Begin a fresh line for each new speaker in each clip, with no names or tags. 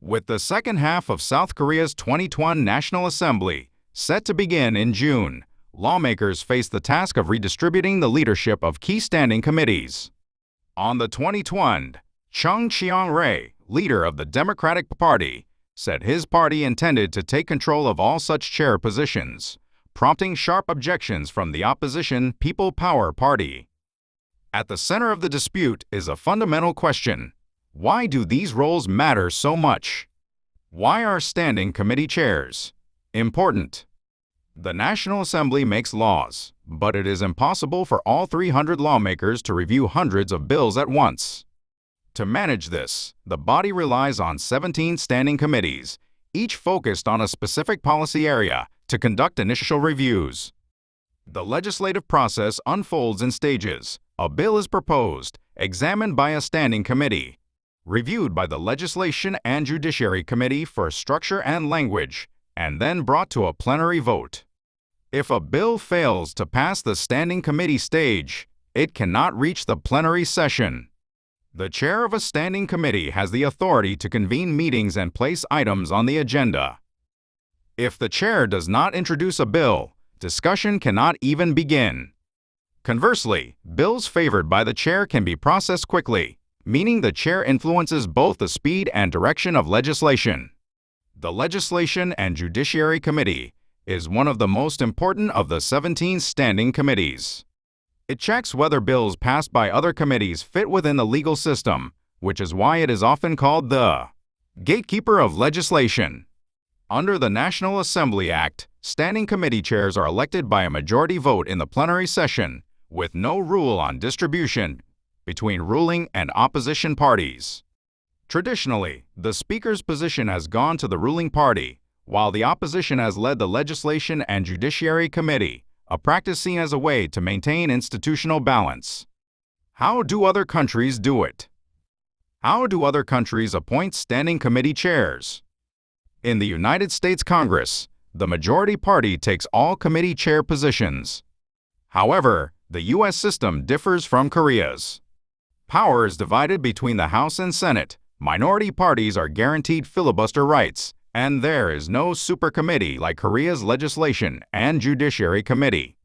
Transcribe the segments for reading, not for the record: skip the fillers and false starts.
With the second half of South Korea's 2021 National Assembly set to begin in June, lawmakers face the task of redistributing the leadership of key standing committees. On the 2020, Chung Cheong-rae, leader of the Democratic Party, said his party intended to take control of all such chair positions, prompting sharp objections from the opposition People Power Party. At the center of the dispute is a fundamental question. Why do these roles matter so much? Why are standing committee chairs important? The National Assembly makes laws, but it is impossible for all 300 lawmakers to review hundreds of bills at once. To manage this, the body relies on 17 standing committees, each focused on a specific policy area, to conduct initial reviews. The legislative process unfolds in stages. A bill is proposed, examined by a standing committee, reviewed by the Legislation and Judiciary Committee for structure and language, and then brought to a plenary vote. If a bill fails to pass the standing committee stage, it cannot reach the plenary session. The chair of a standing committee has the authority to convene meetings and place items on the agenda. If the chair does not introduce a bill, discussion cannot even begin. Conversely, bills favored by the chair can be processed quickly, meaning the chair influences both the speed and direction of legislation. The Legislation and Judiciary Committee is one of the most important of the 17 standing committees. It checks whether bills passed by other committees fit within the legal system, which is why it is often called the gatekeeper of legislation. Under the National Assembly Act, standing committee chairs are elected by a majority vote in the plenary session, with no rule on distribution between ruling and opposition parties. Traditionally, the Speaker's position has gone to the ruling party, while the opposition has led the Legislation and Judiciary Committee, a practice seen as a way to maintain institutional balance. How do other countries do it? How do other countries appoint standing committee chairs? In the United States Congress, the majority party takes all committee chair positions. However, the U.S. system differs from Korea's. Power is divided between the House and Senate. Minority parties are guaranteed filibuster rights, and there is no supercommittee like Korea's Legislation and Judiciary Committee.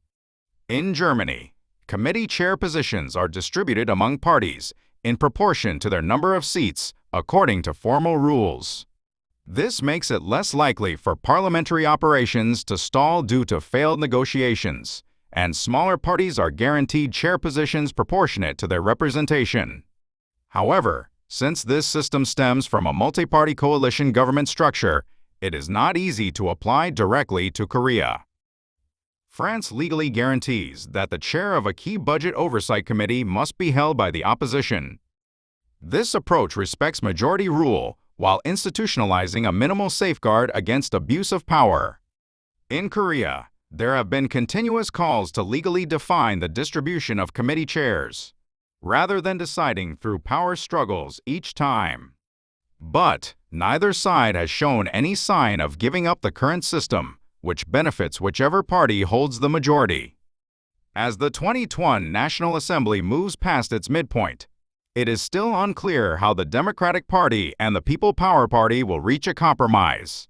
In Germany, committee chair positions are distributed among parties in proportion to their number of seats, according to formal rules. This makes it less likely for parliamentary operations to stall due to failed negotiations, and smaller parties are guaranteed chair positions proportionate to their representation. However, since this system stems from a multi-party coalition government structure, it is not easy to apply directly to Korea. France legally guarantees that the chair of a key budget oversight committee must be held by the opposition. This approach respects majority rule while institutionalizing a minimal safeguard against abuse of power. In Korea, there have been continuous calls to legally define the distribution of committee chairs, rather than deciding through power struggles each time. But neither side has shown any sign of giving up the current system, which benefits whichever party holds the majority. As the 2020 National Assembly moves past its midpoint, it is still unclear how the Democratic Party and the People Power Party will reach a compromise.